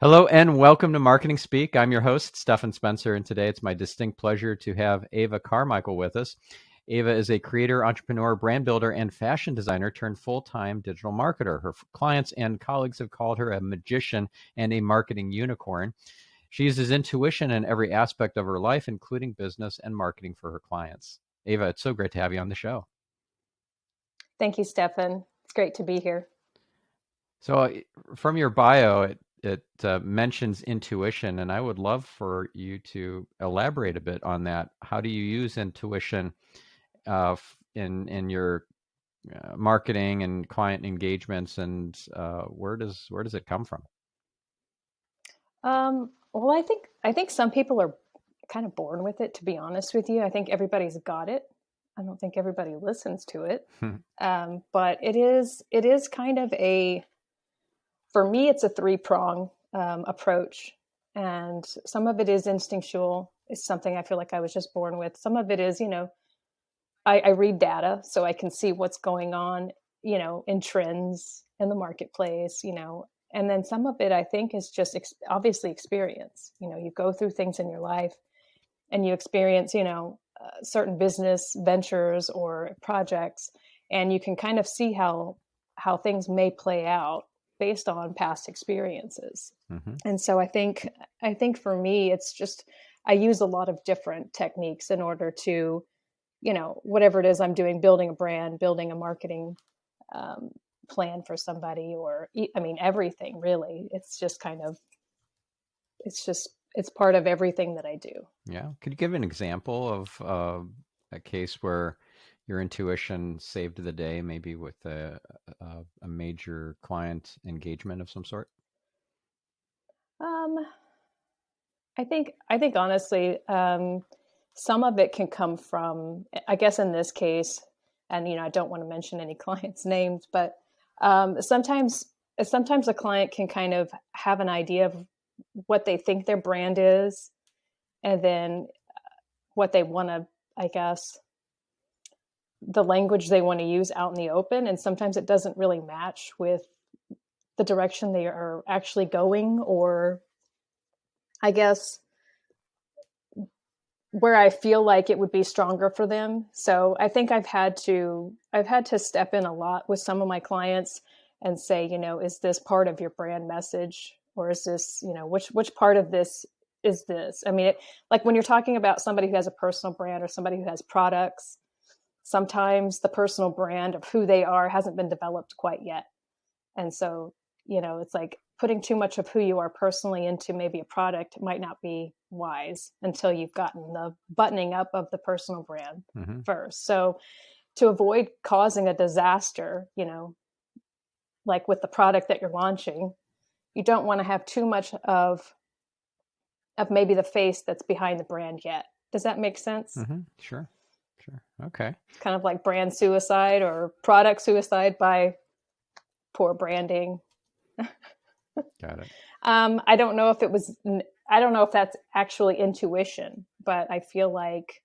Hello and welcome to Marketing Speak. I'm your host, Stephan Spencer, and today it's my distinct pleasure to have Ava Carmichael with us. Ava is a creator, entrepreneur, brand builder, and fashion designer turned full-time digital marketer. Her clients and colleagues have called her a magician and a marketing unicorn. She uses intuition in every aspect of her life, including business and marketing for her clients. Ava, it's so great to have you on the show. Thank you, Stephan. It's great to be here. So from your bio, it mentions intuition, and I would love for you to elaborate a bit on that. How do you use intuition in your marketing and client engagements, and where does it come from? Well, I think some people are kind of born with it, to be honest with you. I think everybody's got it. I don't think everybody listens to it. But it is kind of for me, it's a three-prong approach. And some of it is instinctual. It's something I feel like I was just born with. Some of it is, I read data so I can see what's going on, in trends in the marketplace, and then some of it I think is just obviously experience. You go through things in your life and you experience, certain business ventures or projects, and you can kind of see how things may play out based on past experiences. Mm-hmm. And so I think for me, it's just, I use a lot of different techniques in order to, whatever it is I'm doing, building a brand, building a marketing plan for somebody, or, everything really. It's just kind of, it's part of everything that I do. Yeah. Could you give an example of a case where your intuition saved the day, maybe with a major client engagement of some sort? I think honestly, some of it can come from, I guess in this case, and I don't want to mention any clients' names, but sometimes a client can kind of have an idea of what they think their brand is, and then what they want to, I guess, the language they want to use out in the open. And sometimes it doesn't really match with the direction they are actually going, or I guess where I feel like it would be stronger for them. So I think I've had to step in a lot with some of my clients and say, is this part of your brand message, or is this, which part of this is this? I mean, like when you're talking about somebody who has a personal brand or somebody who has products, sometimes the personal brand of who they are hasn't been developed quite yet. And so, it's like putting too much of who you are personally into maybe a product might not be wise until you've gotten the buttoning up of the personal brand first. So to avoid causing a disaster, like with the product that you're launching, you don't want to have too much of maybe the face that's behind the brand yet. Does that make sense? Mm-hmm. Sure. Okay. It's kind of like brand suicide or product suicide by poor branding. Got it. I don't know if that's actually intuition, but I feel like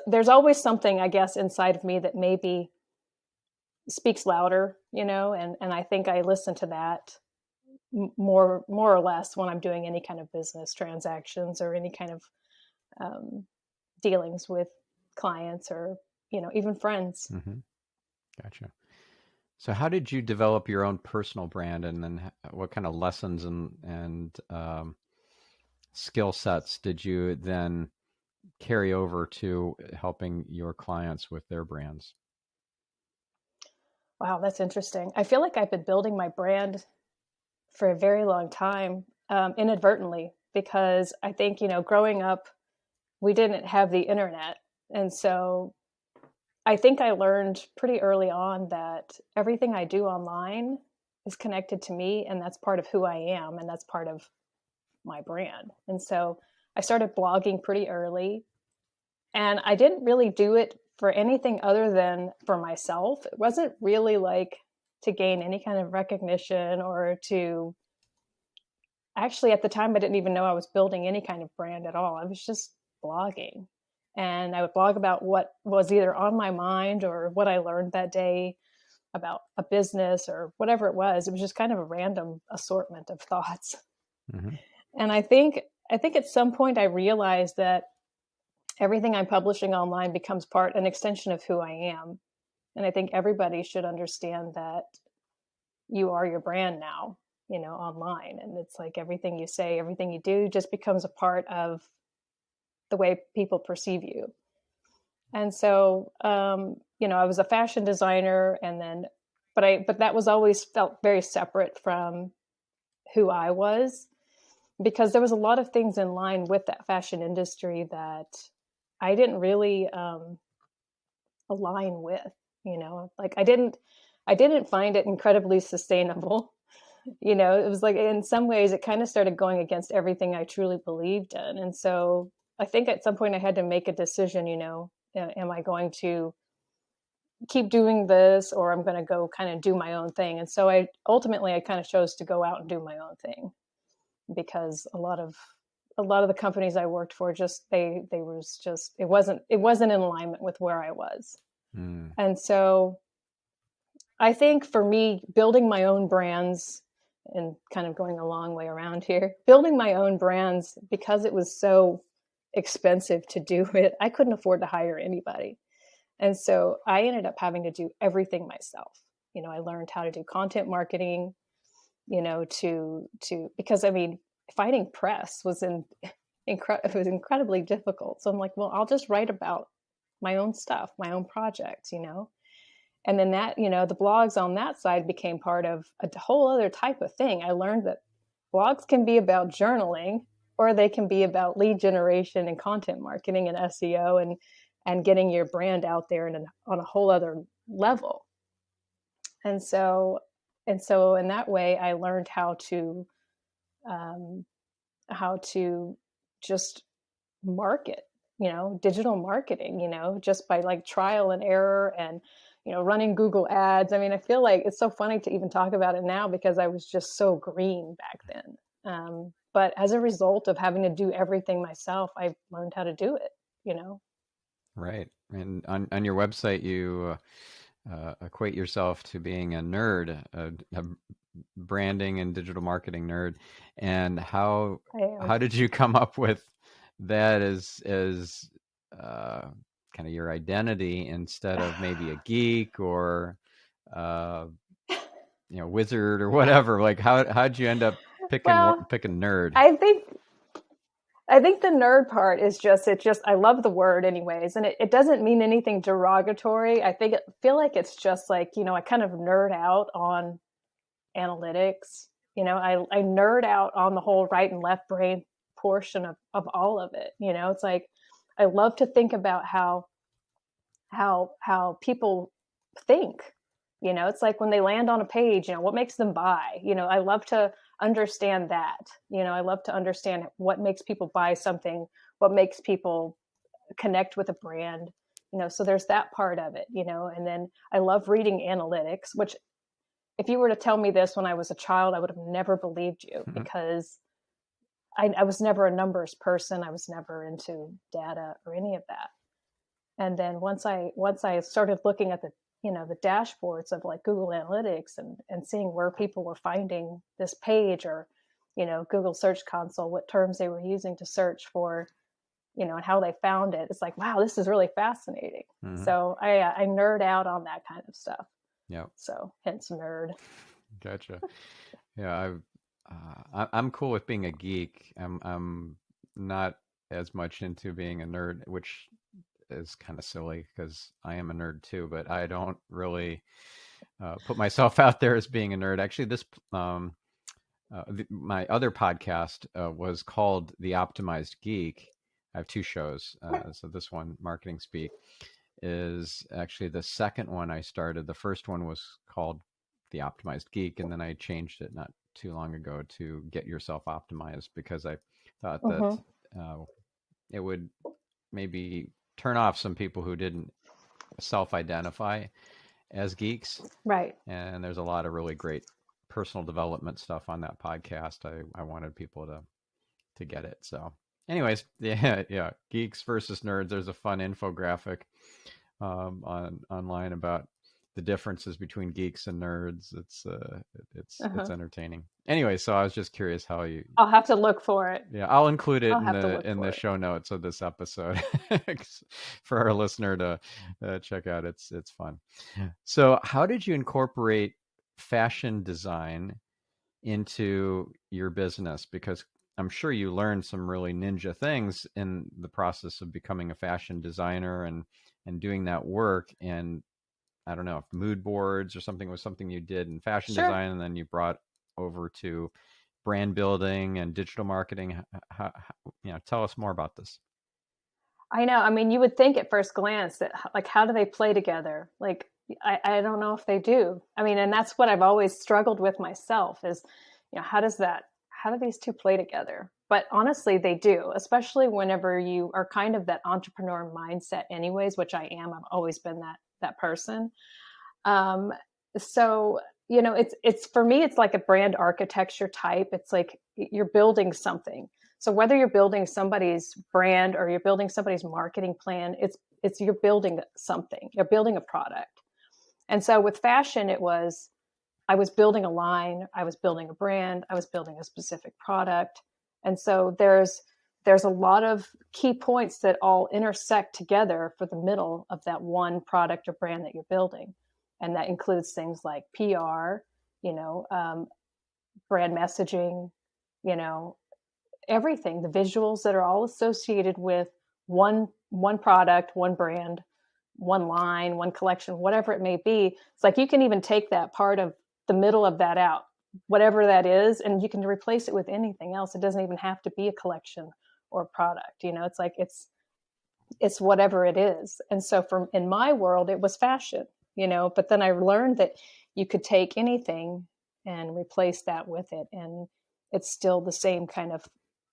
there's always something, I guess, inside of me that maybe speaks louder, and I think I listen to that more or less when I'm doing any kind of business transactions or any kind of dealings with clients or, even friends. Mm-hmm. Gotcha. So how did you develop your own personal brand, and then what kind of lessons and skill sets did you then carry over to helping your clients with their brands? Wow, that's interesting. I feel like I've been building my brand for a very long time, inadvertently, because I think, growing up, we didn't have the internet. And so I think I learned pretty early on that everything I do online is connected to me, and that's part of who I am, and that's part of my brand. And so I started blogging pretty early, and I didn't really do it for anything other than for myself. It wasn't really like to gain any kind of recognition or to actually, at the time, I didn't even know I was building any kind of brand at all. I was just blogging. And I would blog about what was either on my mind or what I learned that day. about a business or whatever it was. It was just kind of a random assortment of thoughts. Mm-hmm. And I think at some point I realized that everything I'm publishing online becomes an extension of who I am. And I think everybody should understand that you are your brand now, online. And it's like everything you say, everything you do just becomes a part of the way people perceive you. And so, I was a fashion designer, and then, but that was always felt very separate from who I was, because there was a lot of things in line with that fashion industry that I didn't really align with. Like I didn't find it incredibly sustainable. It was like, in some ways it kind of started going against everything I truly believed in. And so I think at some point I had to make a decision, am I going to keep doing this, or I'm going to go kind of do my own thing? And so I kind of chose to go out and do my own thing, because a lot of the companies I worked for, it wasn't in alignment with where I was. And so I think for me, building my own brands, and kind of going a long way around here, building my own brands, because it was so expensive to do it, I couldn't afford to hire anybody. And so I ended up having to do everything myself. I learned how to do content marketing, because fighting press was it was incredibly difficult. So I'm like, well, I'll just write about my own stuff, my own projects, And then that, the blogs on that side became part of a whole other type of thing. I learned that blogs can be about journaling, or they can be about lead generation and content marketing and SEO, and getting your brand out there on a whole other level. And so in that way, I learned how to just market, digital marketing, just by like trial and error, and running Google ads. I feel like it's so funny to even talk about it now, because I was just so green back then. But as a result of having to do everything myself, I learned how to do it, Right. And on your website, you equate yourself to being a nerd, a branding and digital marketing nerd. And how did you come up with that as kind of your identity, instead of maybe a geek or wizard or whatever? Like how'd you end up picking nerd? I think the nerd part is I love the word anyways, and it doesn't mean anything derogatory. I feel like it's just like, I kind of nerd out on analytics. I nerd out on the whole right and left brain portion of all of it. It's like, I love to think about how people think. It's like when they land on a page, what makes them buy. I love to understand that. I love to understand what makes people buy something, what makes people connect with a brand. So there's that part of it. And then I love reading analytics, which, if you were to tell me this when I was a child, I would have never believed you, because I was never a numbers person. I was never into data or any of that. And then once I started looking at the dashboards of like Google Analytics, and seeing where people were finding this page, or Google Search Console, what terms they were using to search for, and how they found it, it's like, wow, this is really fascinating. So I nerd out on that kind of stuff. Yeah. So hence nerd. Gotcha. Yeah, I'm cool with being a geek. I'm not as much into being a nerd, which is kind of silly, because I am a nerd too, but I don't really put myself out there as being a nerd. Actually, this my other podcast was called The Optimized Geek. I have two shows. So this one, Marketing Speak, is actually the second one I started. The first one was called The Optimized Geek, and then I changed it not too long ago to Get Yourself Optimized, because I thought that it would maybe turn off some people who didn't self-identify as geeks. Right. And there's a lot of really great personal development stuff on that podcast. I wanted people to get it. So anyways, yeah, geeks versus nerds. There's a fun infographic online about the differences between geeks and nerds. It's Uh-huh. entertaining. Anyway, so I was just curious how you. I'll have to look for it. Yeah, I'll include it I'll have to look in for the it. show notes of this episode for our listener to check out. It's fun. So, how did you incorporate fashion design into your business? Because I'm sure you learned some really ninja things in the process of becoming a fashion designer and doing that work. And I don't know if mood boards or something was something you did in fashion Sure. design, and then you brought over to brand building and digital marketing. Tell us more about this. I know. I mean, you would think at first glance that like, how do they play together? Like, I don't know if they do. I mean, and that's what I've always struggled with myself is, how do these two play together? But honestly, they do, especially whenever you are kind of that entrepreneur mindset anyways, which I am. I've always been that person. Um, so, it's for me, it's like a brand architecture type. It's like you're building something. So whether you're building somebody's brand or you're building somebody's marketing plan, it's you're building something. You're building a product. And so with fashion, I was building a line, I was building a brand, I was building a specific product. And so there's a lot of key points that all intersect together for the middle of that one product or brand that you're building. And that includes things like PR, brand messaging, you know, everything, the visuals that are all associated with one product, one brand, one line, one collection, whatever it may be. It's like you can even take that part of the middle of that out, whatever that is, and you can replace it with anything else. It doesn't even have to be a collection or a product. It's like it's whatever it is. And so in my world, it was fashion, but then I learned that you could take anything and replace that with it. And it's still the same kind of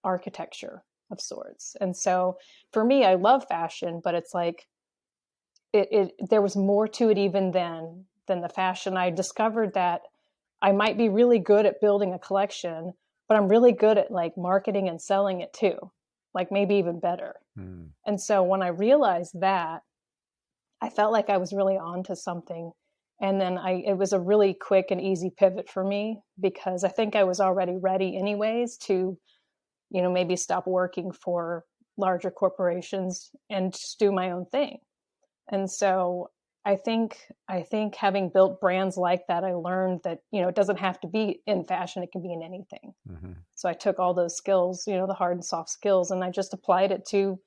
architecture of sorts. And so for me, I love fashion, but it's like there was more to it even than the fashion. I discovered that I might be really good at building a collection, but I'm really good at like marketing and selling it too, like maybe even better. And so when I realized that, I felt like I was really on to something. And then it was a really quick and easy pivot for me because I think I was already ready anyways to, maybe stop working for larger corporations and just do my own thing. And so I think having built brands like that, I learned that, it doesn't have to be in fashion. It can be in anything. Mm-hmm. So I took all those skills, the hard and soft skills, and I just applied it to,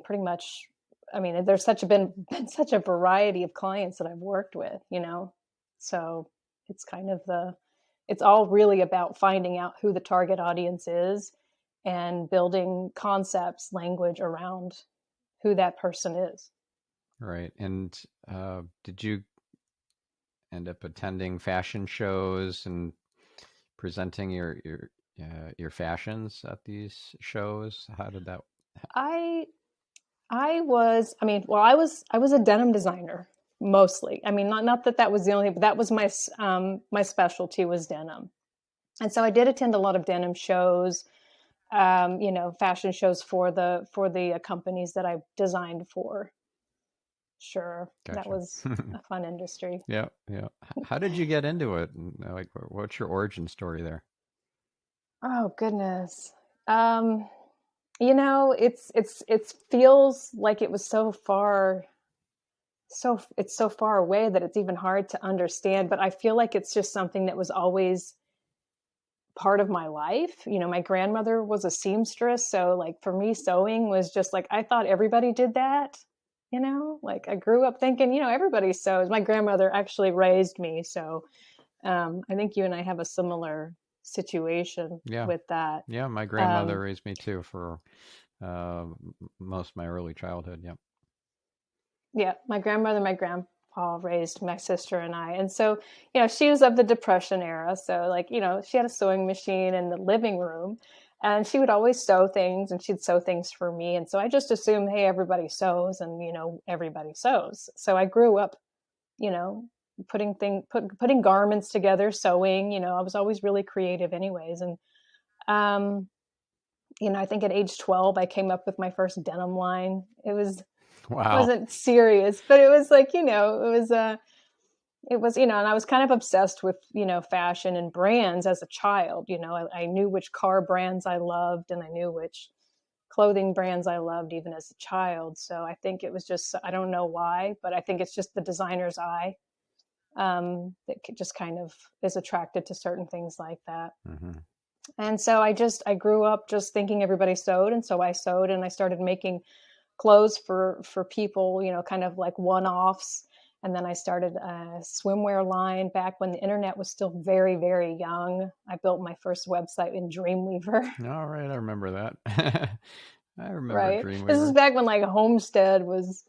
pretty much, there's been such a variety of clients that I've worked with, so it's kind of it's all really about finding out who the target audience is and building concepts, language around who that person is. Right. And did you end up attending fashion shows and presenting your fashions at these shows? How did that? I I was, I was a denim designer mostly. Not that that was the only, but that was my specialty was denim. And so I did attend a lot of denim shows, fashion shows for the companies that I designed for. Sure, that Gotcha. was a fun industry. Yeah, yeah. How did you get into it? And, like, what's your origin story there? Oh goodness. Um, it feels like it was it's so far away that it's even hard to understand, but I feel like it's just something that was always part of my life. My grandmother was a seamstress, so like for me sewing was just like I thought everybody did that. Like I grew up thinking, everybody sews. My grandmother actually raised me, so I think you and I have a similar situation Yeah, with that. yeah. My grandmother Um, raised me too for uh, most of my early childhood. Yep. yeah, my grandmother, my grandpa raised my sister and I. And so, she was of the Depression era. So, like, she had a sewing machine in the living room and she would always sew things and she'd sew things for me. And so I just assumed, hey, everybody sews and, everybody sews. So I grew up, you know, putting garments together, sewing, I was always really creative anyways. And, I think at age 12, I came up with my first denim line. It was Wow. wasn't serious, but it was like, it was, and I was kind of obsessed with, fashion and brands as a child. I knew which car brands I loved, and I knew which clothing brands I loved even as a child. So I think it was just, I don't know why, but I think it's just the designer's eye, that just kind of is attracted to certain things like that. Mm-hmm. And so I grew up just thinking everybody sewed. And so I sewed, and I started making clothes for people, kind of like one-offs. And then I started a swimwear line back when the internet was still very, very young. I built my first website in Dreamweaver. All right, I remember that. I remember Right. This is Dreamweaver. back when like Homestead was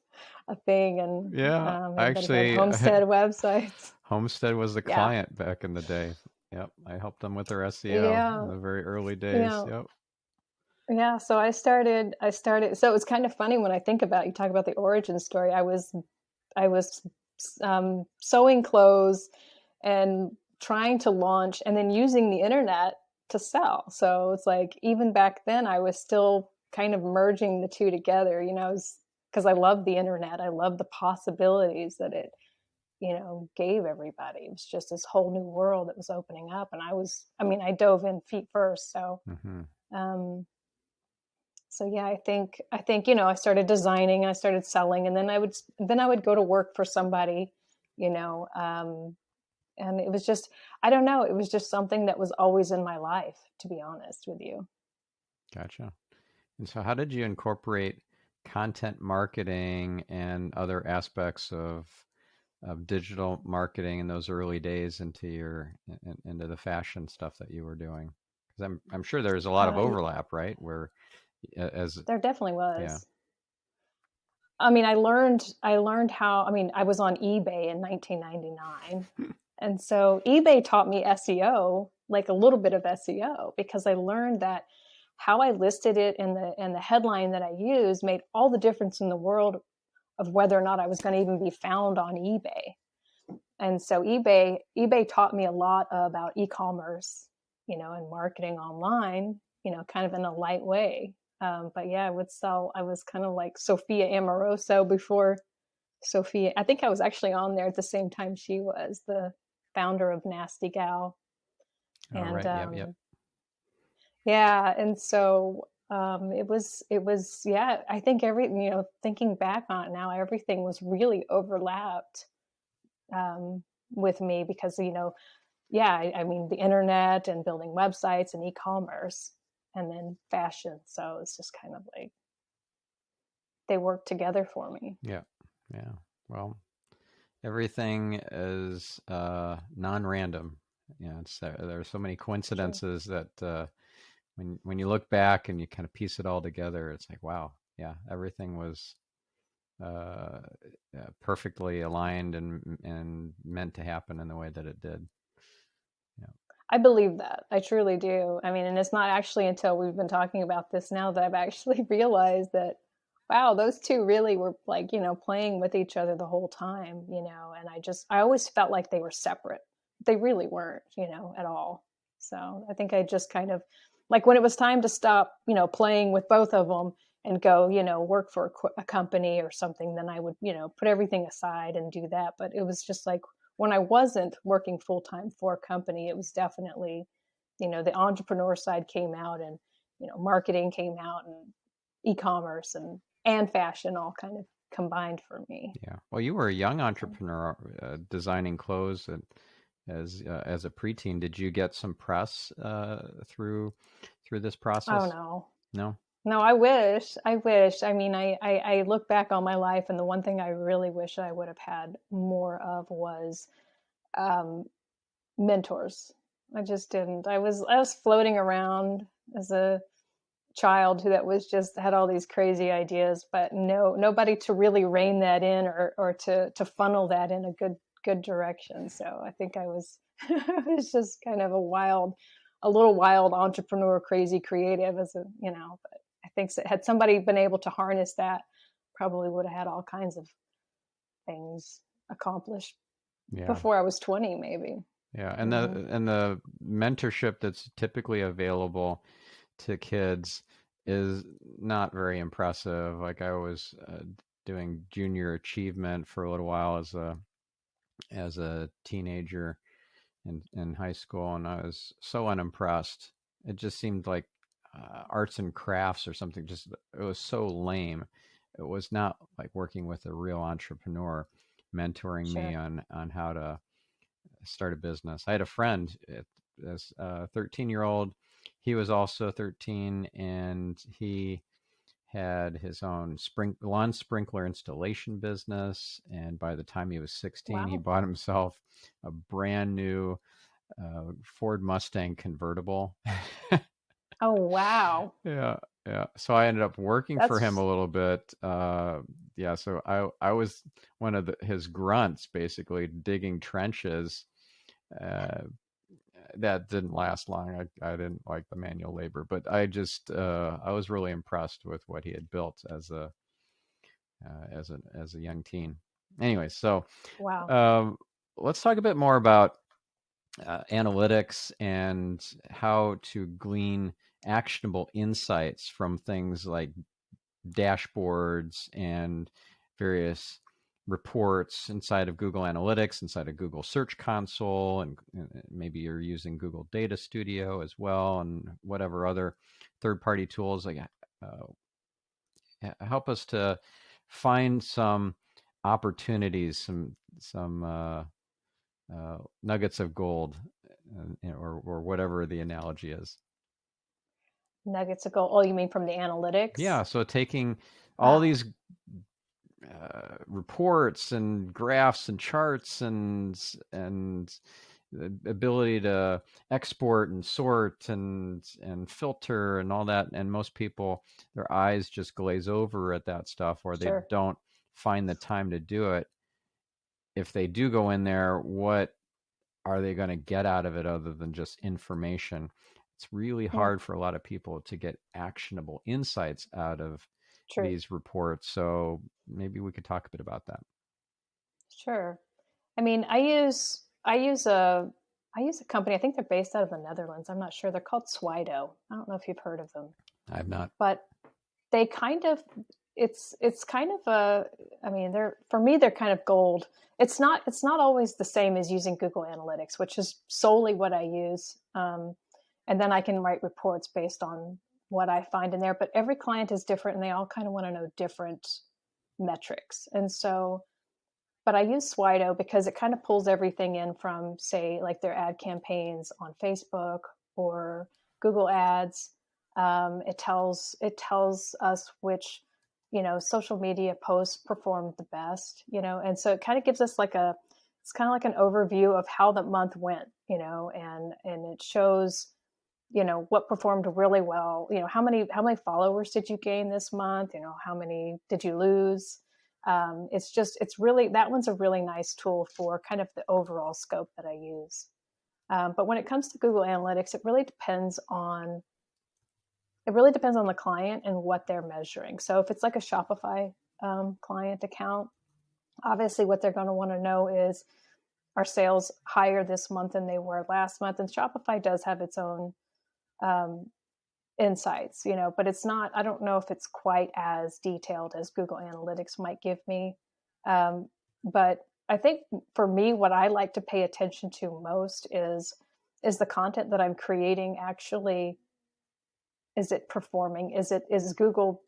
a thing, and Yeah, everybody had actually, Homestead websites. Homestead was the Yeah. client back in the day. Yep, I helped them with their SEO in Yeah. the very early days. Yeah. Yep. Yeah. So I started, so it was kind of funny when I think about, you talk about the origin story. I was sewing clothes and trying to launch, and then using the internet to sell. So it's like, even back then, I was still kind of merging the two together, because I love the internet. I love the possibilities that it, gave everybody. It was just this whole new world that was opening up. And I dove in feet first. Mm-hmm. Um, so yeah, I think I started designing, I started selling, and then I would go to work for somebody, you know, um, and it was just, I don't know, it was just something that was always in my life, to be honest with you. Gotcha. And so, how did you incorporate content marketing and other aspects of digital marketing in those early days into into the fashion stuff that you were doing? Because I'm sure there's a lot of overlap, right? Where as There definitely yeah. was. I learned how, I was on eBay in 1999. And so eBay taught me SEO, like a little bit of SEO, because I learned that how I listed it in the headline that I used made all the difference in the world of whether or not I was going to even be found on eBay. And so eBay taught me a lot about e-commerce, and marketing online, kind of in a light way. But yeah, I was kind of like Sophia Amoroso before Sophia. I think I was actually on there at the same time she was, the founder of Nasty Gal. All And right. Yep. Yep. yeah, and so it was, yeah, I think thinking back on it now, everything was really overlapped, um, with me, because yeah, I mean, the internet and building websites and e-commerce, and then fashion. So it's just kind of like they work together for me. Yeah. Yeah. Well, everything is non-random. Yeah, there are so many True. coincidences that when you look back and you kind of piece it all together, it's like, wow, yeah, everything was uh, perfectly aligned and meant to happen in the way that it did. Yeah. I believe that. I truly do. And it's not actually until we've been talking about this now that I've actually realized that, wow, those two really were like, playing with each other the whole time, and I always felt like they were separate. They really weren't, at all. So I think I just kind of, like, when it was time to stop, playing with both of them and go, work for a company or something, then I would, put everything aside and do that. But it was just like, when I wasn't working full time for a company, it was definitely, the entrepreneur side came out, and, marketing came out, and e-commerce and fashion all kind of combined for me. Yeah. Well, you were a young So, entrepreneur designing clothes and as a preteen. Did you get some press through this oh process? no, No. no, I wish. I look back on my life, and the one thing I really wish I would have had more of was, um, mentors. I just didn't. I was floating around as a child who that was just had all these crazy ideas, but nobody to really rein that in, or to funnel that in a good direction. So I think I was I was just kind of a little wild entrepreneur, crazy creative, but I think had somebody been able to harness that, probably would have had all kinds of things accomplished Yeah. before I was 20, maybe. Yeah. Hmm. And the mentorship that's typically available to kids is not very impressive. Like I always doing junior achievement for a little while as a teenager in high school, and I was so unimpressed. It just seemed like arts and crafts or something. Just it was so lame. It was not like working with a real entrepreneur, mentoring me Sure. on how to start a business. I had a friend, as a 13-year-old. He was also 13, and he had his own lawn sprinkler installation business. And by the time he was 16, he Wow. bought himself a brand new Ford Mustang convertible. Oh, wow. Yeah, yeah. So I ended up working for him That's a little bit. Yeah, so I was one of his grunts, basically digging trenches. Uh, that didn't last long. I didn't like the manual labor, but I was really impressed with what he had built as a young teen. Anyway, so wow. um, let's talk a bit more about analytics and how to glean actionable insights from things like dashboards and various reports inside of Google Analytics, inside of Google Search Console, and maybe you're using Google Data Studio as well, and whatever other third-party tools. Like, help us to find some opportunities, some nuggets of gold, or whatever the analogy is. Nuggets of gold. Oh, you mean from the analytics? Yeah, so taking all Ah, these reports and graphs and charts and the ability to export and sort and filter and all that, and most people, their eyes just glaze over at that stuff, or they sure. don't find the time to do it. If they do go in there, what are they going to get out of it other than just information? It's really Hmm, hard for a lot of people to get actionable insights out of true. these reports. So maybe we could talk a bit about that. Sure. I mean, I use a company. I think they're based out of the Netherlands. I'm not sure. They're called Swydo. I don't know if you've heard of them, I have not. but they kind of it's kind of a I mean, they're for me they're kind of gold. It's not always the same as using Google Analytics, which is solely what I use. And then I can write reports based on what I find in there. But every client is different, and they all kind of want to know different metrics. And so but I use Swydo because it kind of pulls everything in from, say, like their ad campaigns on Facebook or Google Ads. It tells us which social media posts performed the best, and so it kind of gives us it's kind of like an overview of how the month went, and it shows what performed really well, how many followers did you gain this month, how many did you lose. It's really, that one's a really nice tool for kind of the overall scope that I use. But when it comes to Google Analytics, it really depends on the client and what they're measuring. So if it's like a Shopify client account, obviously what they're going to want to know is, are sales higher this month than they were last month? And Shopify does have its own um, insights, but it's not, I don't know if it's quite as detailed as Google Analytics might give me. But I think for me, what I like to pay attention to most is the content that I'm creating actually, is it performing? Is Google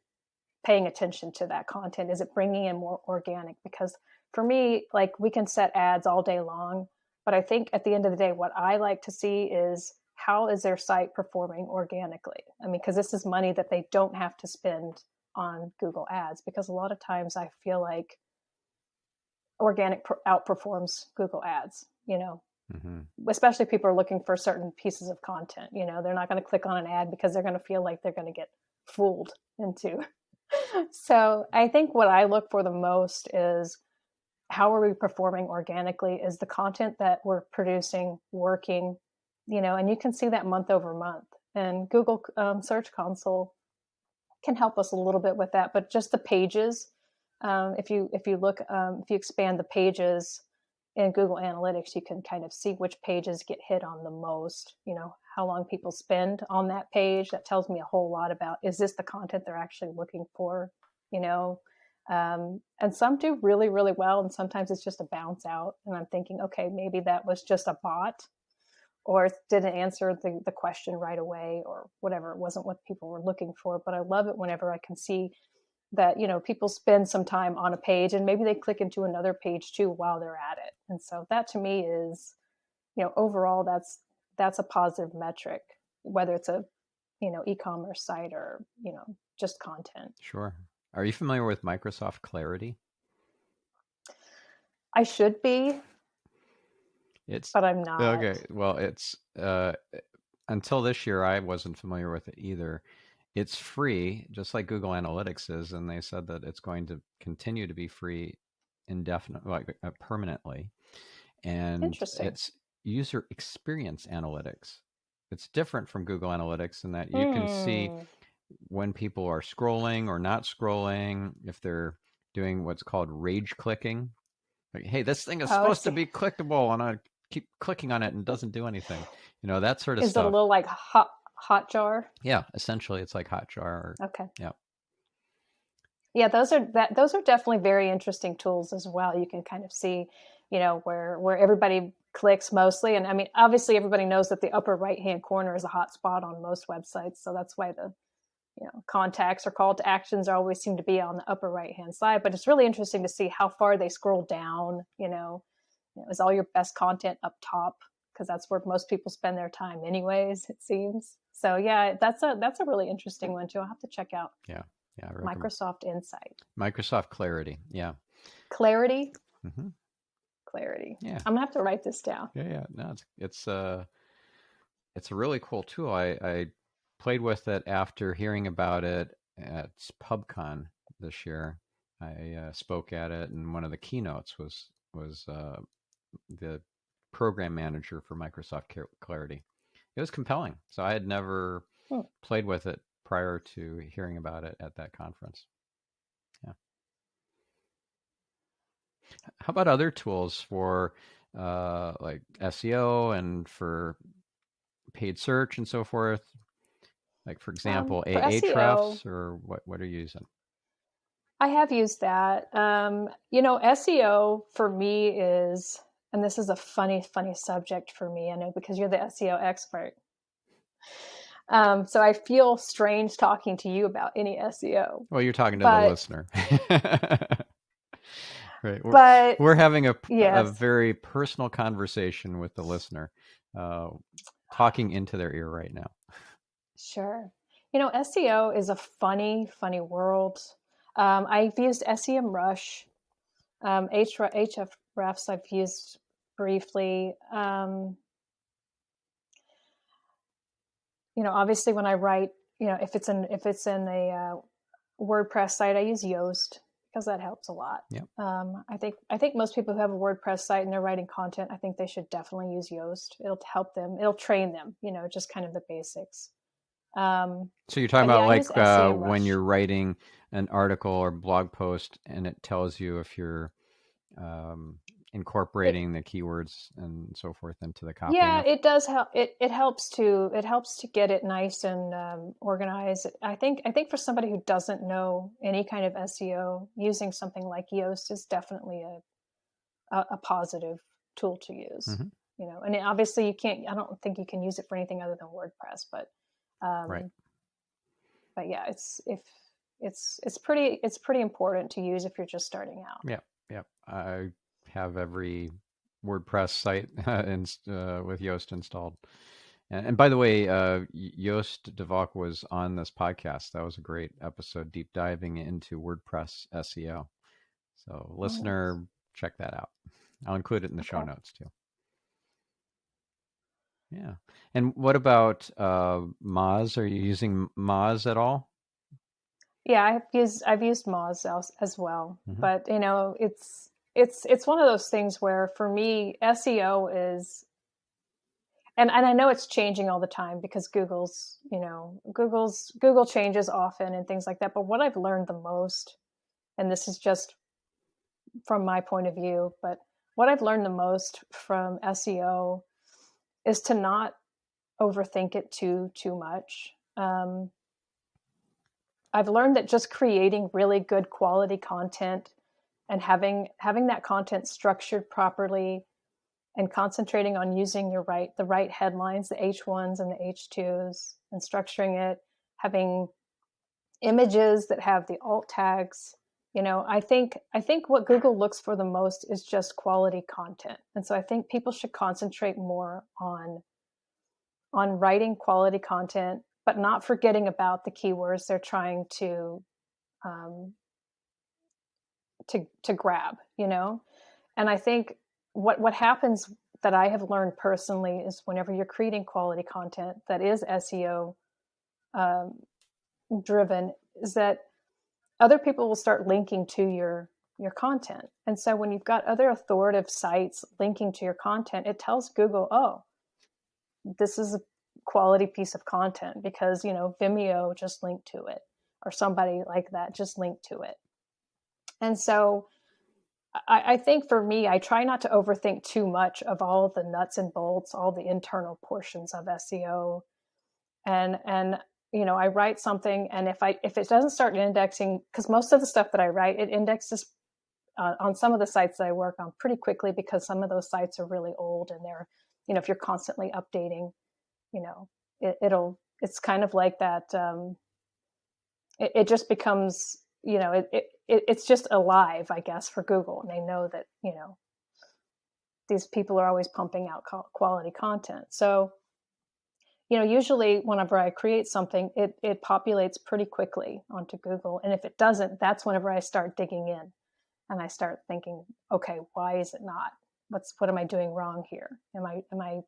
paying attention to that content? Is it bringing in more organic? Because for me, like, we can set ads all day long, but I think at the end of the day, what I like to see is, how is their site performing organically? I mean, because this is money that they don't have to spend on Google Ads, because a lot of times I feel like organic outperforms Google Ads, Mm-hmm. especially if people are looking for certain pieces of content. They're not going to click on an ad because they're going to feel like they're going to get fooled into. So I think what I look for the most is, how are we performing organically? Is the content that we're producing working? And you can see that month over month. And Google Search Console can help us a little bit with that. But just the pages, if you expand the pages in Google Analytics, you can kind of see which pages get hit on the most. How long people spend on that page. That tells me a whole lot about, is this the content they're actually looking for? You know, And some do really, really well. And sometimes it's just a bounce out. And I'm thinking, okay, maybe that was just a bot or didn't answer the question right away or whatever. It wasn't what people were looking for. But I love it whenever I can see that, people spend some time on a page and maybe they click into another page too while they're at it. And so that to me is, overall, that's a positive metric, whether it's a, e-commerce site or, just content. Sure. Are you familiar with Microsoft Clarity? I should be, but I'm not. Okay. Well, it's until this year, I wasn't familiar with it either. It's free, just like Google Analytics is, and they said that it's going to continue to be free indefinitely, like permanently. And Interesting. it's user experience analytics. It's different from Google Analytics in that you can see when people are scrolling or not scrolling, if they're doing what's called rage clicking. Like, hey, this thing is supposed to be clickable, and I keep clicking on it and it doesn't do anything. That sort of stuff. Is it a little like Hotjar? Yeah, essentially, it's like Hotjar. Okay. Yeah. Yeah, those are definitely very interesting tools as well. You can kind of see, where everybody clicks mostly, and I mean, obviously, everybody knows that the upper right-hand corner is a hot spot on most websites, so that's why the contacts or call to actions always seem to be on the upper right-hand side. But it's really interesting to see how far they scroll down. Is all your best content up top? Because that's where most people spend their time anyways, it seems. So yeah, that's a really interesting one too. I'll have to check out. Yeah. Microsoft Insight. Microsoft Clarity. Yeah. Clarity? Mm-hmm. Clarity. Yeah. I'm gonna have to write this down. Yeah. No, it's a really cool tool. I played with it after hearing about it at PubCon this year. I spoke at it, and one of the keynotes was the program manager for Microsoft Clarity. It was compelling. So I had never played with it prior to hearing about it at that conference. Yeah. How about other tools for like SEO and for paid search and so forth? Like, for example, Ahrefs, or what are you using? I have used that. SEO for me is, and this is a funny subject for me, I know, because you're the SEO expert. So I feel strange talking to you about any SEO. Well, you're talking to the listener. Right. We're having a very personal conversation with the listener, talking into their ear right now. Sure. SEO is a funny world. I've used SEMrush. Hrefs I've used briefly. Obviously when I write, if it's in a WordPress site, I use Yoast because that helps a lot. Yeah. I think most people who have a WordPress site and they're writing content, I think they should definitely use Yoast. It'll help them. It'll train them, just kind of the basics. So you're talking about like when you're writing an article or blog post and it tells you if you're incorporating the keywords and so forth into the copy. Yeah, it does help. It helps to get it nice and organized. I think for somebody who doesn't know any kind of SEO, using something like Yoast is definitely a positive tool to use. Mm-hmm. And obviously I don't think you can use it for anything other than WordPress, but right. But yeah, it's pretty important to use if you're just starting out. Yeah. I have every WordPress site with Yoast installed. And by the way, Joost de Valk was on this podcast. That was a great episode, deep diving into WordPress SEO. So listener, check that out. I'll include it in the show notes too. Yeah. And what about Moz? Are you using Moz at all? Yeah, I've used Moz as well. Mm-hmm. But it's one of those things where for me SEO is, and I know it's changing all the time because Google changes often and things like that. But what I've learned the most, and this is just from my point of view, but what I've learned the most from SEO is to not overthink it too much. I've learned that just creating really good quality content and having that content structured properly and concentrating on using the right headlines, the H1s and the H2s, and structuring it, having images that have the alt tags. I think what Google looks for the most is just quality content. And so I think people should concentrate more on writing quality content, but not forgetting about the keywords they're trying to grab, And I think what happens that I have learned personally is whenever you're creating quality content that is SEO driven, is that other people will start linking to your content. And so when you've got other authoritative sites linking to your content, it tells Google, oh, this is a quality piece of content because, Vimeo just linked to it, or somebody like that just linked to it. And so I think for me, I try not to overthink too much of all the nuts and bolts, all the internal portions of SEO. And I write something, and if it doesn't start indexing, because most of the stuff that I write, it indexes on some of the sites that I work on pretty quickly, because some of those sites are really old, and they're, if you're constantly updating, it's kind of like that. It just becomes, it's just alive, I guess, for Google. And they know that, these people are always pumping out quality content. So, usually whenever I create something, it populates pretty quickly onto Google. And if it doesn't, that's whenever I start digging in and I start thinking, okay, why is it not? What am I doing wrong here? Am I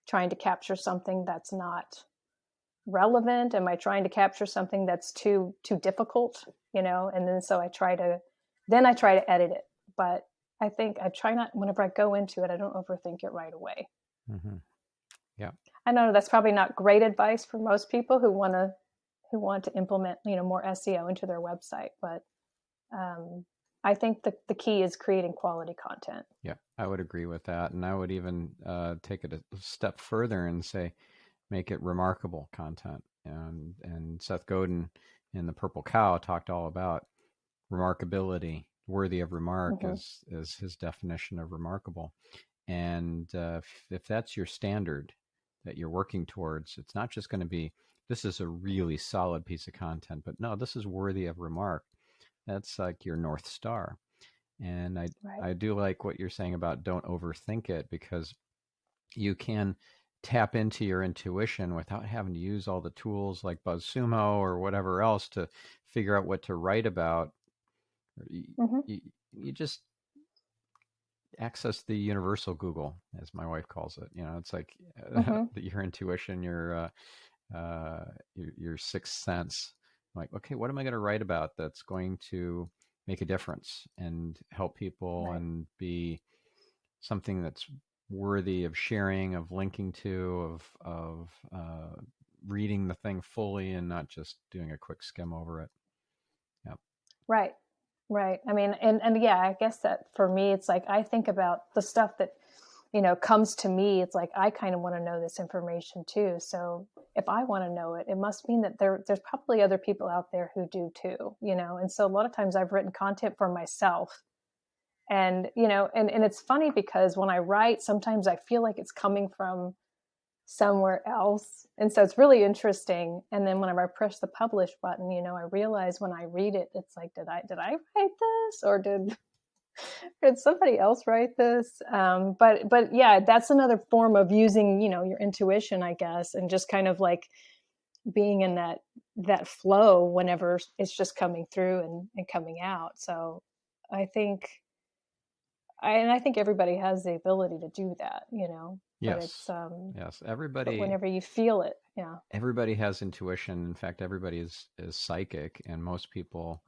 trying to capture something that's not relevant? Am I trying to capture something that's too difficult? And then so I try to edit it. But I think I try not, whenever I go into it, I don't overthink it right away. Mm-hmm. Yeah. I know that's probably not great advice for most people who want to implement, more SEO into their website. But I think the key is creating quality content. Yeah, I would agree with that. And I would even take it a step further and say, make it remarkable content. And Seth Godin in The Purple Cow talked all about remarkability. Worthy of remark is his definition of remarkable. And if that's your standard that you're working towards, it's not just going to be, this is a really solid piece of content, but no, this is worthy of remark. That's like your North Star. And I do like what you're saying about don't overthink it, because you can tap into your intuition without having to use all the tools like BuzzSumo or whatever else to figure out what to write about. You just access the universal Google, as my wife calls it. It's like your intuition, your sixth sense. Like, okay, what am I going to write about that's going to make a difference and help people and be something that's worthy of sharing, of linking to, of reading the thing fully and not just doing a quick skim over it. Yep. Right. I mean, and yeah, I guess that for me, it's like, I think about the stuff that, comes to me. It's like, I kind of want to know this information too. So if I want to know it, it must mean that there's probably other people out there who do too, And so a lot of times I've written content for myself. And, and it's funny because when I write, sometimes I feel like it's coming from somewhere else. And so it's really interesting. And then whenever I press the publish button, I realize when I read it, it's like, did I write this, or did somebody else write this? But yeah, that's another form of using, your intuition, I guess, and just kind of like being in that flow whenever it's just coming through and coming out. So I think everybody has the ability to do that, Yes. But yes. Everybody. But whenever you feel it, yeah. Everybody has intuition. In fact, everybody is psychic, and most people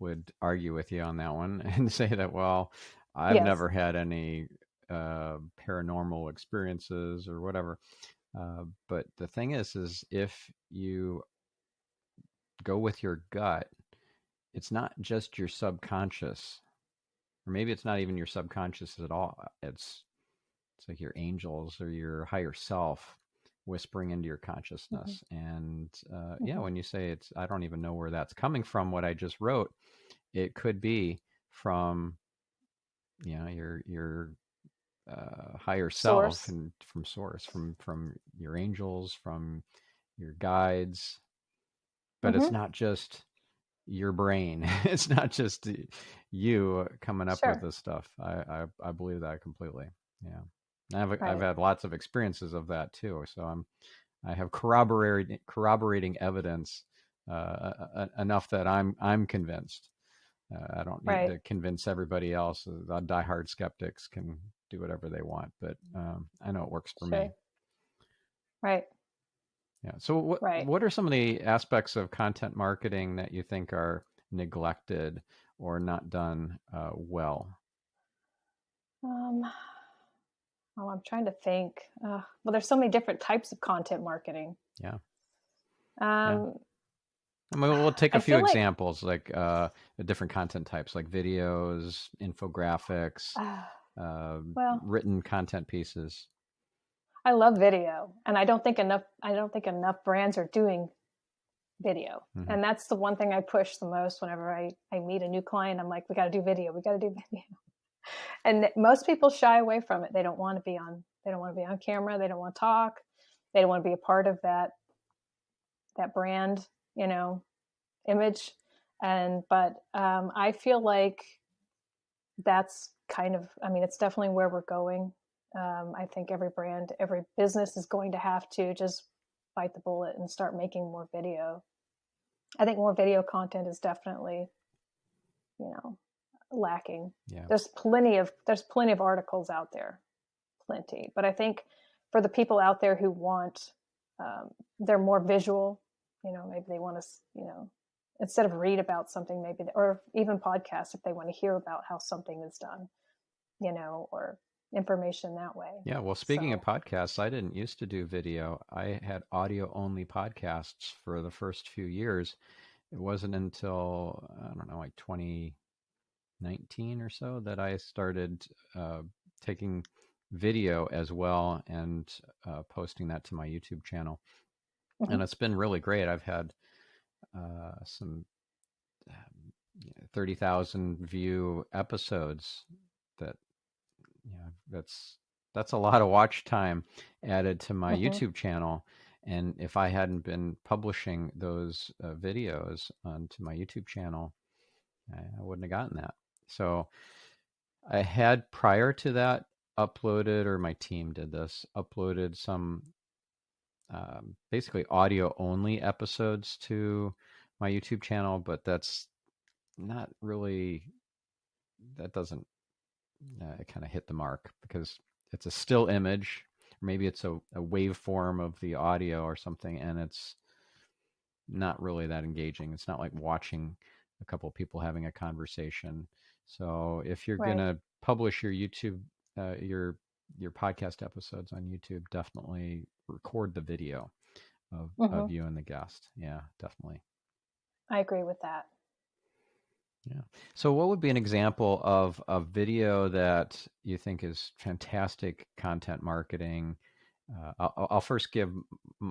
would argue with you on that one and say that, well, I've never had any paranormal experiences or whatever. But the thing is if you go with your gut, it's not just your subconscious, or maybe it's not even your subconscious at all. It's like your angels or your higher self whispering into your consciousness. And yeah, Mm-hmm. when you say it's, I don't even know where that's coming from, what I just wrote, it could be from, you know, your higher self, Source. and from source, from your angels, from your guides. But it's Mm-hmm. not just your brain. It's not just you coming up with Sure. this stuff. I believe that completely. Yeah. I've Right. had lots of experiences of that too. So I have corroborating evidence enough that I'm convinced. I don't need Right. to convince everybody else. The diehard skeptics can do whatever they want, but I know it works for me. Sure. Right. Yeah. So Right. what are some of the aspects of content marketing that you think are neglected or not done well? Um, oh, I'm trying to think. Well, there's so many different types of content marketing. Yeah. Yeah. Um, I mean, we'll take a I few feel like, examples, like the different content types, like videos, infographics, uh, uh, well, written content pieces. I love video, and I don't think enough brands are doing video. Hmm. And that's the one thing I push the most whenever I meet a new client. I'm like, we got to do video. We got to do video. And most people shy away from it. They don't want to be on. They don't want to be on camera. They don't want to talk. They don't want to be a part of that brand, you know, image. And but I feel like that's kind of. I mean, it's definitely where we're going. I think every brand, every business is going to have to just bite the bullet and start making more video. I think more video content is definitely, you know, lacking. Yeah. There's plenty of articles out there, plenty. But I think for the people out there who want, they're more visual. You know, maybe they want to, you know, instead of read about something, maybe, or even podcasts if they want to hear about how something is done, you know, or information that way. Yeah. Well, speaking of So, podcasts, I didn't used to do video. I had audio only podcasts for the first few years. It wasn't until, I don't know, like 2019 or so that I started taking video as well and posting that to my YouTube channel. mm-hmm. And it's been really great. I've had some 30,000 view episodes that, you know, that's a lot of watch time added to my Mm-hmm. YouTube channel. And if I hadn't been publishing those videos onto my YouTube channel, I wouldn't have gotten that. So I had prior to that uploaded, or my team did this, uploaded some basically audio only episodes to my YouTube channel, but that's not really, that doesn't kind of hit the mark because it's a still image. Or maybe it's a waveform of the audio or something, and it's not really that engaging. It's not like watching a couple of people having a conversation. So if you're Right. gonna publish your YouTube, your podcast episodes on YouTube, definitely record the video of Mm-hmm. you and the guest. Yeah, definitely. I agree with that. Yeah. So what would be an example of a video that you think is fantastic content marketing? I'll first give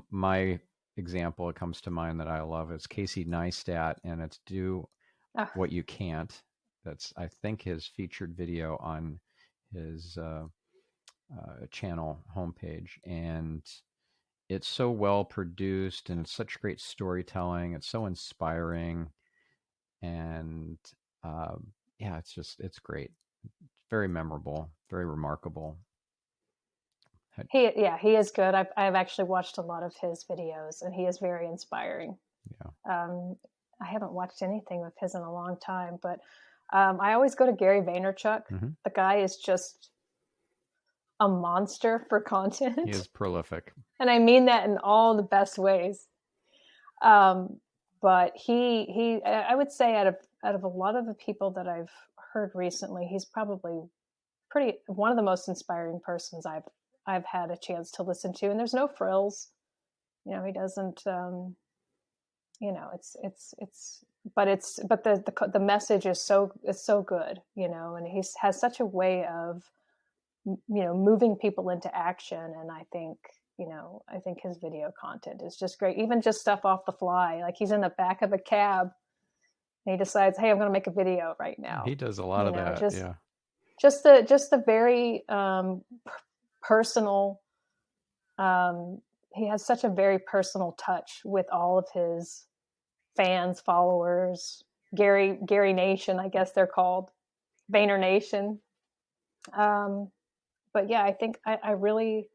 my example. It comes to mind that I love. It's Casey Neistat, and it's Do Oh, What You Can't. That's, I think, his featured video on his channel homepage. And it's so well produced, and it's such great storytelling. It's so inspiring. And yeah, it's great. Very memorable, very remarkable. he is good. I've actually watched a lot of his videos, and he is very inspiring. Yeah. Um, I haven't watched anything of his in a long time, but I always go to Gary Vaynerchuk. Hmm. The guy is just a monster for He content, is prolific. and I mean that in all the best ways. Um, but I would say out of a lot of the people that I've heard recently, he's probably pretty one of the most inspiring persons I've had a chance to listen to. And there's no frills, you know. He doesn't, you know. But the message is so good, you know. And he has such a way of, you know, moving people into action. And I think I think his video content is just great. Even just stuff off the fly, like he's in the back of a cab and he decides, hey, I'm going to make a video right now. He does a lot of that. Just the very personal. He has such a very personal touch with all of his fans, followers, Gary Nation, I guess they're called, Vayner Nation. But yeah, I think I really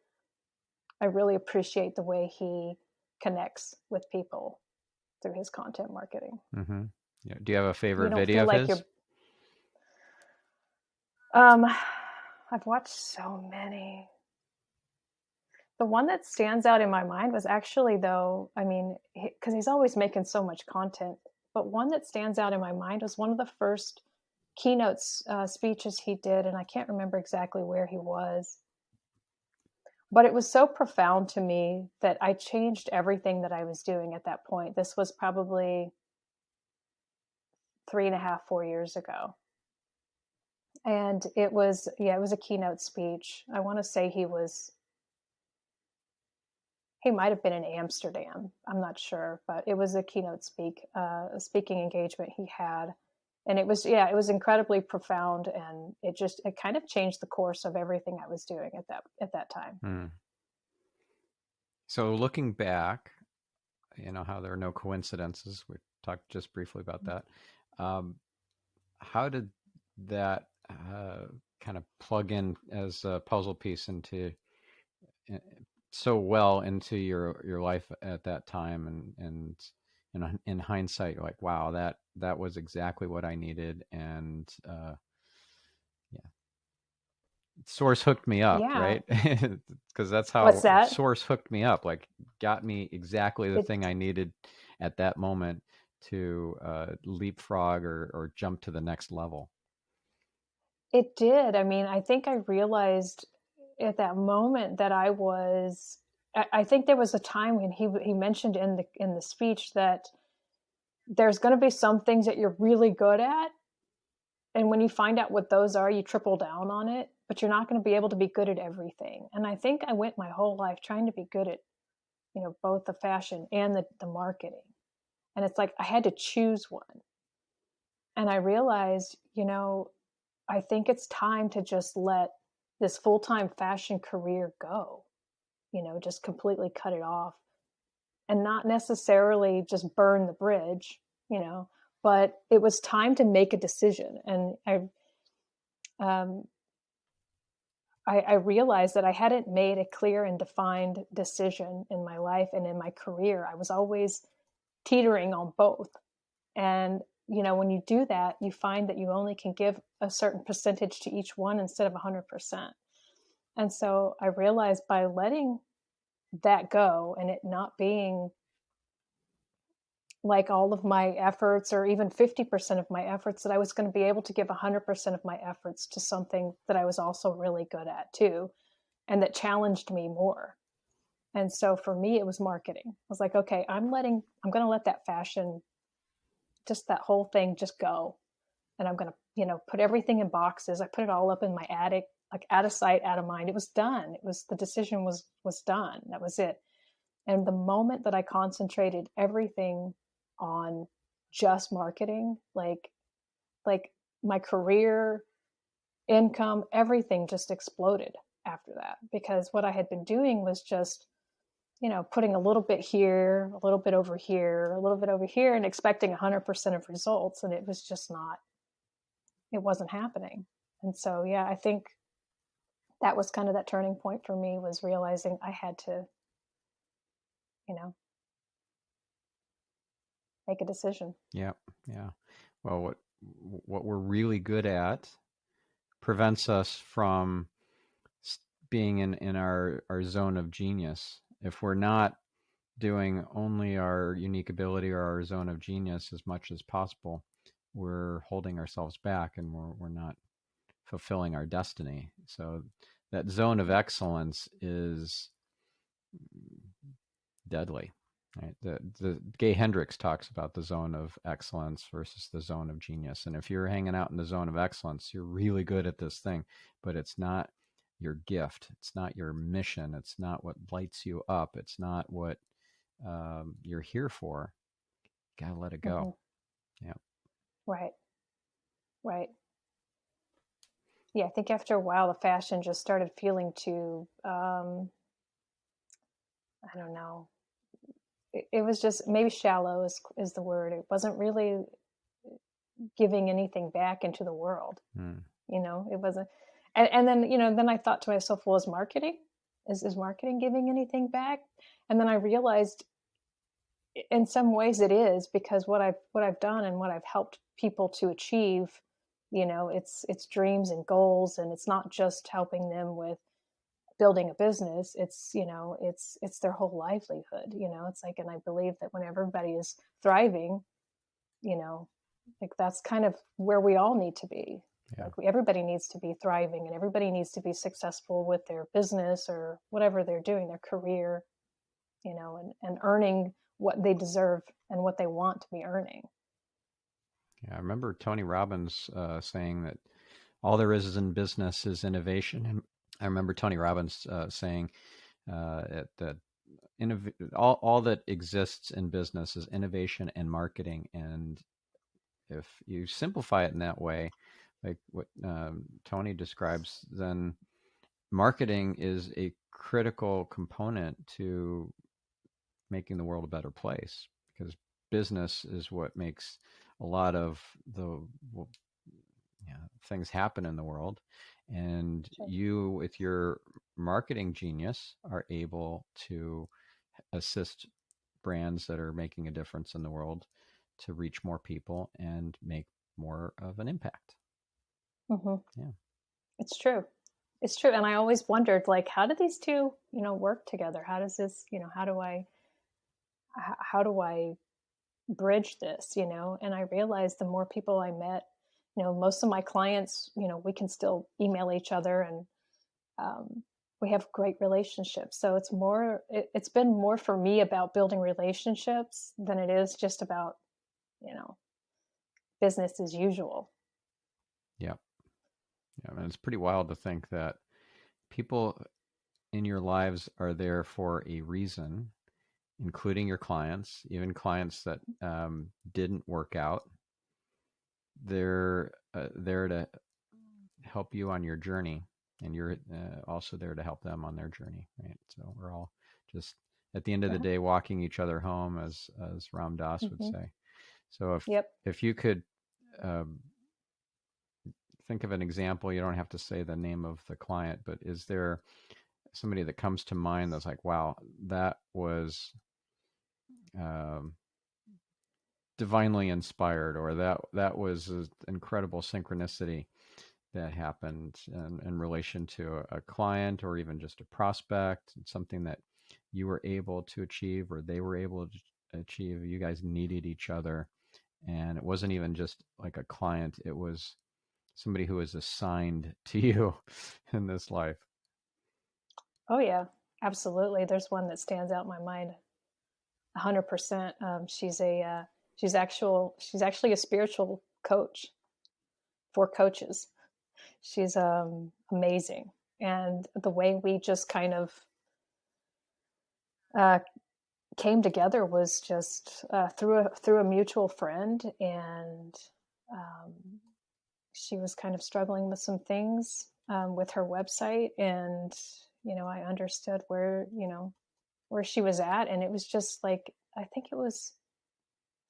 appreciate the way he connects with people through his content marketing. Mm-hmm. Yeah. Do you have a favorite video of his? I've watched so many. The one that stands out in my mind was actually, though, I mean, because he's always making so much content, but one that stands out in my mind was one of the first keynote speeches he did, and I can't remember exactly where he was. But it was so profound to me that I changed everything that I was doing at that point. This was probably 3.5, 4 years ago. And it was a keynote speech. I want to say he might have been in Amsterdam. I'm not sure, but it was a keynote speaking engagement he had. And it was incredibly profound, and it kind of changed the course of everything I was doing at that time. So looking back, how there are no coincidences. We talked just briefly about that. How did that kind of plug in as a puzzle piece into so well into your life at that time, and in hindsight, you're like, wow, that was exactly what I needed, and Source hooked me up, right? Because that's how Source hooked me up, like got me exactly the thing I needed at that moment to leapfrog or jump to the next level. It did. I mean, I think I realized at that moment that I think there was a time when he mentioned in the speech that there's going to be some things that you're really good at, and when you find out what those are, you triple down on it, but you're not going to be able to be good at everything. And I think I went my whole life trying to be good at, both the fashion and the marketing. And it's like I had to choose one. And I realized, I think it's time to just let this full-time fashion career go, just completely cut it off, and not necessarily just burn the bridge, but it was time to make a decision. And I realized that I hadn't made a clear and defined decision in my life and in my career. I was always teetering on both. And, when you do that, you find that you only can give a certain percentage to each one instead of 100%. And so I realized by letting that go and it not being like all of my efforts or even 50% of my efforts, that I was going to be able to give 100% of my efforts to something that I was also really good at too, and that challenged me more. And so for me, it was marketing. I was like, okay, I'm going to let that fashion, just that whole thing just go. And I'm going to, put everything in boxes. I put it all up in my attic, like out of sight, out of mind. It was done. The decision was done. That was it. And the moment that I concentrated everything on just marketing, like my career, income, everything just exploded after that, because what I had been doing was just, putting a little bit here, a little bit over here, a little bit over here, and expecting 100% of results. And it was just it wasn't happening. And so, yeah, I think that was kind of that turning point for me, was realizing I had to, make a decision. Yeah. Well, what we're really good at prevents us from being in our zone of genius. If we're not doing only our unique ability or our zone of genius as much as possible, we're holding ourselves back, and we're not fulfilling our destiny. So that zone of excellence is deadly. Right? The Gay Hendricks talks about the zone of excellence versus the zone of genius. And if you're hanging out in the zone of excellence, you're really good at this thing, but it's not your gift. It's not your mission. It's not what lights you up. It's not what you're here for. You gotta let it go. Yeah. Right. Right. Yeah, I think after a while, the fashion just started feeling too, I don't know. It was just maybe shallow is the word. It wasn't really giving anything back into the world. It wasn't. And then, then I thought to myself, well, is marketing giving anything back? And then I realized in some ways it is, because what I've done and what I've helped people to achieve, it's dreams and goals, and it's not just helping them with building a business. It's their whole livelihood. It's like, and I believe that when everybody is thriving, like that's kind of where we all need to be. Yeah. Like everybody needs to be thriving, and everybody needs to be successful with their business or whatever they're doing, their career, and earning what they deserve and what they want to be earning. Yeah, I remember Tony Robbins saying that all there is in business is innovation. And I remember Tony Robbins saying that all that exists in business is innovation and marketing. And if you simplify it in that way, like what Tony describes, then marketing is a critical component to making the world a better place, because business is what makes a lot of the things happen in the world. And Sure. you, with your marketing genius, are able to assist brands that are making a difference in the world to reach more people and make more of an impact. Mm-hmm. Yeah. It's true. It's true. And I always wondered, like, how do these two, work together? How does this, how do I bridge this, And I realized the more people I met, most of my clients, we can still email each other, and we have great relationships. So it's been more for me about building relationships than it is just about, business as usual. Yeah. Yeah. And it's pretty wild to think that people in your lives are there for a reason, including your clients, even clients that didn't work out. They're there to help you on your journey, and you're also there to help them on their journey, right? So we're all just at the end of the day walking each other home, as Ram Dass would say. So if you could think of an example, you don't have to say the name of the client, but is there somebody that comes to mind that's like, wow, that was divinely inspired, or that was an incredible synchronicity that happened in relation to a client or even just a prospect, something that you were able to achieve or they were able to achieve? You guys needed each other, and it wasn't even just like a client, it was somebody who was assigned to you in this life. Oh yeah, absolutely. There's one that stands out in my mind 100%. She's actually a spiritual coach for coaches. She's amazing. And the way we just kind of came together was just through a mutual friend, and she was kind of struggling with some things with her website, and I understood where she was at, and it was just like, I think it was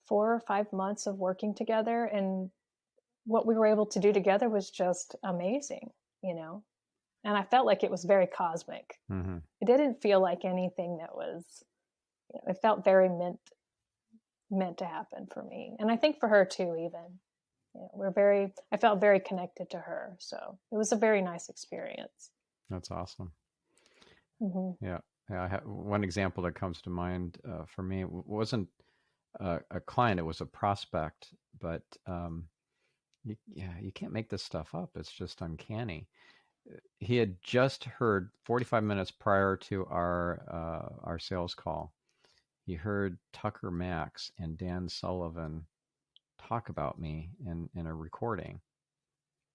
4 or 5 months of working together, and what we were able to do together was just amazing, and I felt like it was very cosmic. Mm-hmm. It didn't feel like anything that was, it felt very meant to happen for me, and I think for her too. Even I felt very connected to her, so it was a very nice experience. That's awesome. Mm-hmm. Yeah. One example that comes to mind for me wasn't a client; it was a prospect. But you can't make this stuff up. It's just uncanny. He had just heard 45 minutes prior to our sales call. He heard Tucker Max and Dan Sullivan talk about me in a recording,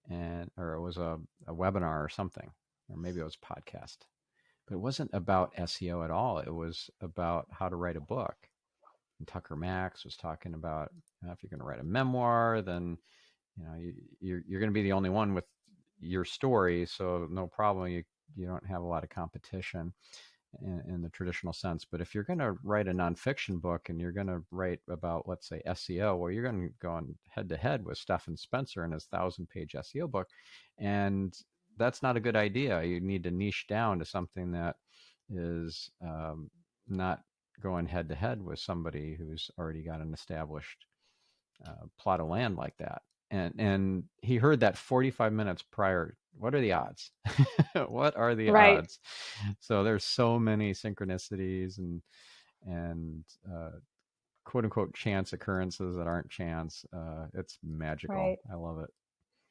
or it was a webinar or something. or maybe it was podcast, but it wasn't about SEO at all. It was about how to write a book. And Tucker Max was talking about if you're going to write a memoir, then you're going to be the only one with your story, so no problem. You don't have a lot of competition in the traditional sense. But if you're going to write a nonfiction book and you're going to write about, let's say, SEO, well, you're going to go on head to head with Stephan Spencer in his 1,000-page SEO book, and that's not a good idea. You need to niche down to something that is not going head to head with somebody who's already got an established plot of land like that. And he heard that 45 minutes prior. What are the odds? What are the odds? So there's so many synchronicities and quote unquote chance occurrences that aren't chance. It's magical. Right. I love it.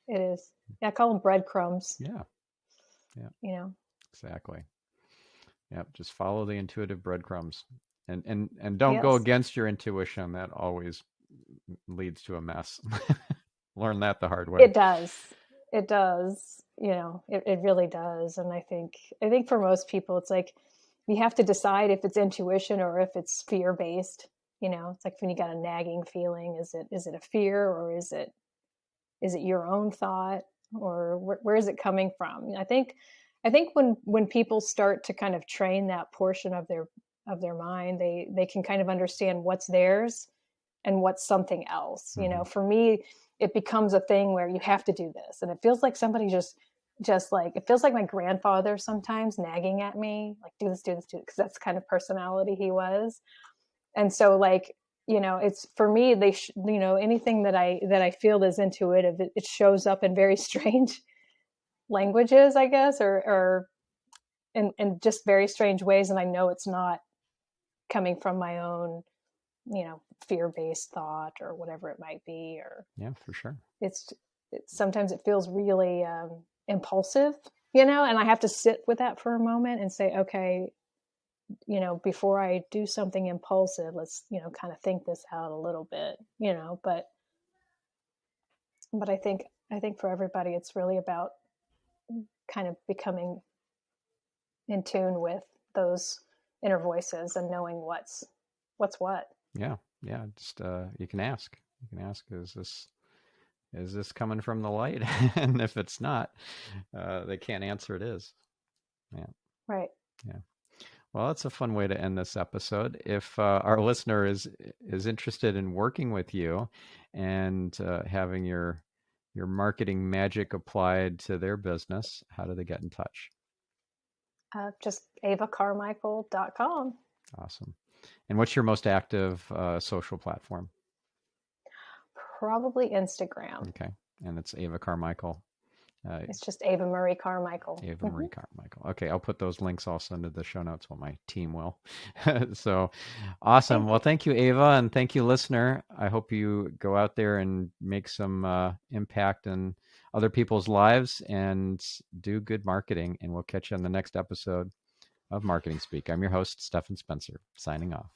It is. Yeah, I call them breadcrumbs. Yeah. Exactly. Yep. Just follow the intuitive breadcrumbs, and don't go against your intuition. That always leads to a mess. Learn that the hard way. It does. It really does. And I think for most people, it's like you have to decide if it's intuition or if it's fear-based. It's like when you got a nagging feeling, is it a fear, or is it your own thought, or where is it coming from? I think when people start to kind of train that portion of their mind, they can kind of understand what's theirs and what's something else. Mm-hmm. For me, it becomes a thing where you have to do this. And it feels like somebody just like, it feels like my grandfather sometimes nagging at me, like, do this, because that's the kind of personality he was. And so like, it's for me, anything that I feel is intuitive, it shows up in very strange languages, I guess, or in just very strange ways. And I know it's not coming from my own, fear-based thought or whatever it might be, or yeah, for sure. It's sometimes it feels really impulsive, and I have to sit with that for a moment and say, okay, before I do something impulsive, let's, kind of think this out a little bit, but I think for everybody, it's really about kind of becoming in tune with those inner voices and knowing what's what. Yeah. Just you can ask, is this coming from the light? And if it's not, they can't answer it is. Yeah. Right. Yeah. Well, that's a fun way to end this episode. If our listener is interested in working with you and having your marketing magic applied to their business, how do they get in touch? Just avacarmichael.com. Awesome. And what's your most active social platform? Probably Instagram. Okay. And it's Ava Carmichael. It's just Ava Marie Carmichael. Ava Marie Carmichael. Okay, I'll put those links also into the show notes. Well, my team will. So awesome. Well, thank you, Ava, and thank you, listener. I hope you go out there and make some impact in other people's lives and do good marketing. And we'll catch you on the next episode of Marketing Speak. I'm your host, Stephan Spencer, signing off.